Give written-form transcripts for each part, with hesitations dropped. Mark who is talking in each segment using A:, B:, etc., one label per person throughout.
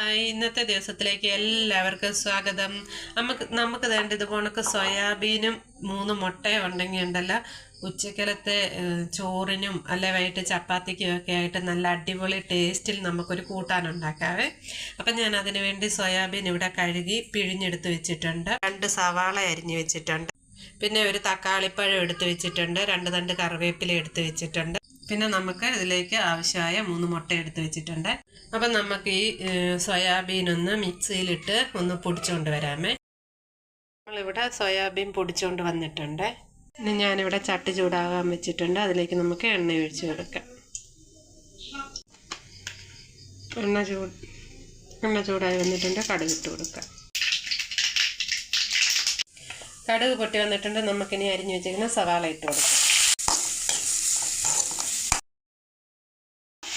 A: ഇന്നത്തെ ദിവസത്തിലേക്ക് എല്ലാവർക്കും സ്വാഗതം. നമുക്ക് വേണ്ട ഇതുപോണക്ക് സോയാബീനും 3 മുട്ടയും ഉണ്ടെങ്കിൽ ഉണ്ടല്ലോ ഉച്ചക്കലത്തെ ചോറിനും അല്ലെ വൈകിട്ട് ചപ്പാത്തിക്കും ഒക്കെ ആയിട്ട് നല്ല അടിപൊളി ടേസ്റ്റിൽ നമുക്കൊരു കൂട്ടാനുണ്ടാക്കാവേ. അപ്പം ഞാൻ അതിനു വേണ്ടി സോയാബീൻ ഇവിടെ കഴുകി പിഴിഞ്ഞെടുത്ത് വെച്ചിട്ടുണ്ട്. 2 സവാള അരിഞ്ഞ് വെച്ചിട്ടുണ്ട്. പിന്നെ ഒരു തക്കാളിപ്പഴം എടുത്ത് വെച്ചിട്ടുണ്ട്. 2 തണ്ട് കറിവേപ്പില എടുത്ത് വെച്ചിട്ടുണ്ട്. പിന്നെ നമുക്ക് ഇതിലേക്ക് ആവശ്യമായ 3 മുട്ട എടുത്ത് വെച്ചിട്ടുണ്ട്. അപ്പം നമുക്ക് ഈ സോയാബീൻ ഒന്ന് മിക്സിയിലിട്ട് ഒന്ന് പൊടിച്ചുകൊണ്ട് വരാമേ. നമ്മളിവിടെ സോയാബീൻ പൊടിച്ചുകൊണ്ട് വന്നിട്ടുണ്ട്. ഇനി ഞാനിവിടെ ചട്ടി ചൂടാകാൻ വെച്ചിട്ടുണ്ട്. അതിലേക്ക് നമുക്ക് എണ്ണ ഒഴിച്ച് കൊടുക്കാം. എണ്ണ ചൂടായി വന്നിട്ടുണ്ട്. കടുക് ഇട്ട് കൊടുക്കാം. കടുക് പൊട്ടി വന്നിട്ടുണ്ട്. നമുക്കിനി അരിഞ്ഞു വെച്ചിരിക്കുന്ന സവാള ഇട്ട് കൊടുക്കാം.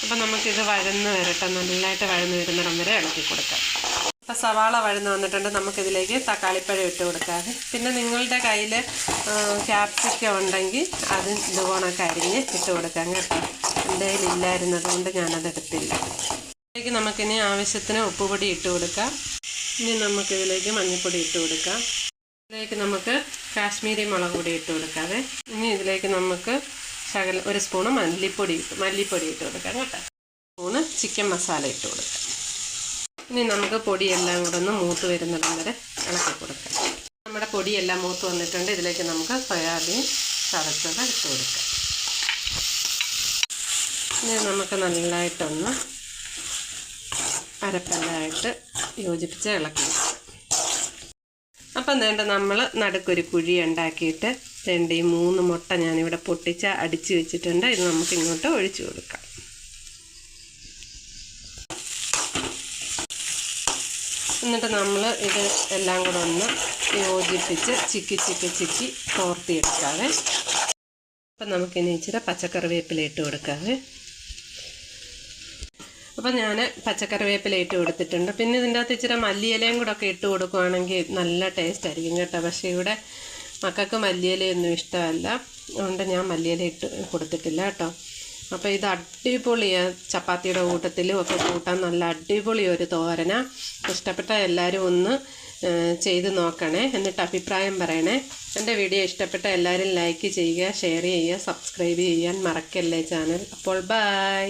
A: അപ്പം നമുക്കിത് വഴന്ന് വരട്ടെ. നല്ലതായിട്ട് വഴന്ന് വരുന്നിടം വരെ ഇളക്കി കൊടുക്കാം. അപ്പം സവാള വഴന്ന് വന്നിട്ടുണ്ട്. നമുക്കിതിലേക്ക് തക്കാളിപ്പഴം ഇട്ട് കൊടുക്കാതെ. പിന്നെ നിങ്ങളുടെ കയ്യിൽ ക്യാപ്സിക്കം ഉണ്ടെങ്കിൽ അത് ഇതുപോണൊക്കെ അരിഞ്ഞ് ഇട്ട് കൊടുക്കാം കേട്ടോ. എൻ്റെ കയ്യിലില്ലായിരുന്നത് കൊണ്ട് ഞാനതെടുത്തില്ല. ഇതിലേക്ക് നമുക്കിനി ആവശ്യത്തിന് ഉപ്പുപൊടി ഇട്ട് കൊടുക്കാം. ഇനി നമുക്കിതിലേക്ക് മഞ്ഞൾപ്പൊടി ഇട്ട് കൊടുക്കാം. ഇതിലേക്ക് നമുക്ക് കാശ്മീരി മുളക് പൊടി ഇട്ട് കൊടുക്കാതെ. ഇനി ഇതിലേക്ക് നമുക്ക് ഒരു സ്പൂണ് മല്ലിപ്പൊടി ഇട്ട് കൊടുക്കാം കേട്ടോ. സ്പൂണ് ചിക്കൻ മസാല ഇട്ട് കൊടുക്കാം. ഇനി നമുക്ക് പൊടിയെല്ലാം കൂടെ ഒന്ന് മൂത്ത് വരുന്നിടം വരെ ഇളക്കി കൊടുക്കാം. നമ്മുടെ പൊടിയെല്ലാം മൂത്ത് വന്നിട്ടുണ്ട്. ഇതിലേക്ക് നമുക്ക് സോയാബീൻ ചതച്ചത് ഇട്ട് കൊടുക്കാം. ഇനി നമുക്ക് നല്ലതായിട്ടൊന്ന് അരപ്പല്ലായിട്ട് യോജിപ്പിച്ച് ഇളക്കി കൊടുക്കാം. അപ്പം വേണ്ട നമ്മൾ നടുക്കൊരു കുഴി ഉണ്ടാക്കിയിട്ട് വേണ്ട ഈ 3 മുട്ട ഞാനിവിടെ പൊട്ടിച്ച് അടിച്ച് വെച്ചിട്ടുണ്ട്. ഇത് നമുക്ക് ഇങ്ങോട്ട് ഒഴിച്ചു കൊടുക്കാം. എന്നിട്ട് നമ്മൾ ഇത് എല്ലാം കൂടെ ഒന്ന് യോജിപ്പിച്ച് ചിക്കി തോർത്തിയെടുക്കാവേ. അപ്പം നമുക്കിനി ഇച്ചിരി പച്ചക്കറിവേപ്പില ഇട്ട് കൊടുക്കാവേ. അപ്പം ഞാൻ പച്ചക്കറിവേപ്പില ഇട്ട് കൊടുത്തിട്ടുണ്ട്. പിന്നെ ഇതിൻ്റെ അകത്ത് ഇച്ചിരി മല്ലിയിലയും കൂടെ ഒക്കെ ഇട്ട് കൊടുക്കുകയാണെങ്കിൽ നല്ല ടേസ്റ്റ് ആയിരിക്കും കേട്ടോ. പക്ഷേ ഇവിടെ മക്കൾക്ക് മല്ലിയിലയൊന്നും ഇഷ്ടമല്ല, അതുകൊണ്ട് ഞാൻ മല്ലിയില ഇട്ട് കൊടുത്തിട്ടില്ല കേട്ടോ. അപ്പോൾ ഇത് അടിപൊളിയാണ്. ചപ്പാത്തിയുടെ കൂട്ടത്തിലും ഒക്കെ കൂട്ടാൻ നല്ല അടിപൊളി ഒരു തോരന. ഇഷ്ടപ്പെട്ട എല്ലാവരും ഒന്ന് ചെയ്ത് നോക്കണേ. എന്നിട്ട് അഭിപ്രായം പറയണേ. എൻ്റെ വീഡിയോ ഇഷ്ടപ്പെട്ട എല്ലാവരും ലൈക്ക് ചെയ്യുക, ഷെയർ ചെയ്യുക, സബ്സ്ക്രൈബ് ചെയ്യാൻ മറക്കല്ലേ ചാനൽ. അപ്പോൾ ബൈ.